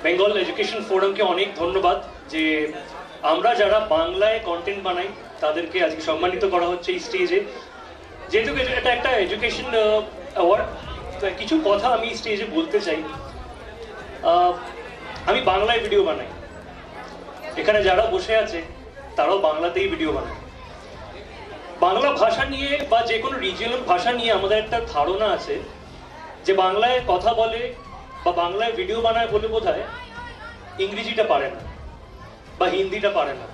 Bengal education ফোরামকে অনেক ধন্যবাদ যে আমরা যারা বাংলায় কন্টেন্ট বানাই তাদেরকে আজকে সম্মানিত করা হচ্ছে এই স্টেজে। যেহেতু এটা একটা এডুকেশন অ্যাওয়ার্ড, কিছু কথা আমি স্টেজে বলতে চাই। আমি বাংলায় ভিডিও বানাই, এখানে যারা বসে আছে তারাও বাংলাতেই ভিডিও বানায়। বাংলা ভাষা নিয়ে বা যে কোনো রিজিয়নাল ভাষা নিয়ে আমাদের একটা ধারণা আছে যে বাংলায় কথা বলে বা বাংলায় ভিডিও বানায় বলে বোধহয় ইংরেজিটা পারে না বা হিন্দিটা পারে না।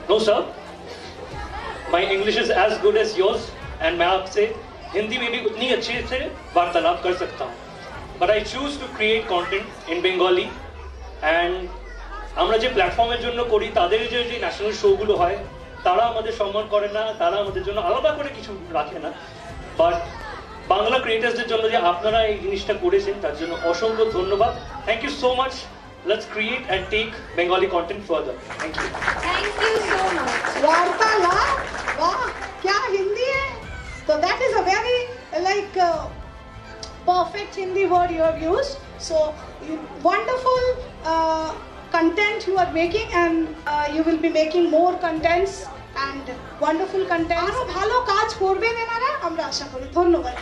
No sir, my English is as good as yours and मैं आपसे हिंदी में भी उतनी अच्छे से वार्तालाप कर सकता हूँ, but I choose to create content in Bengali. And আমরা যে প্ল্যাটফর্মের জন্য করি তাদের যে ন্যাশনাল শোগুলো হয় তারা আমাদের সম্মান করে না, তারা আমাদের জন্য আলাদা করে কিছু রাখে না। বাট বাংলা ক্রিয়েটার্সদের জন্য যে আপনারা এই জিনিসটা করেছেন তার জন্য অসংখ্য ধন্যবাদ। Thank you so much. Let's create and take Bengali content further. Thank you. Thank you so much. वार्तालाप, वाह क्या हिंदी है। So that is a very perfect Hindi word you have used. So wonderful content you are making, and you will be making more contents and wonderful contents. আরো ভালো কাজ করবেন এনারা, আমরা আশা করি। ধন্যবাদ।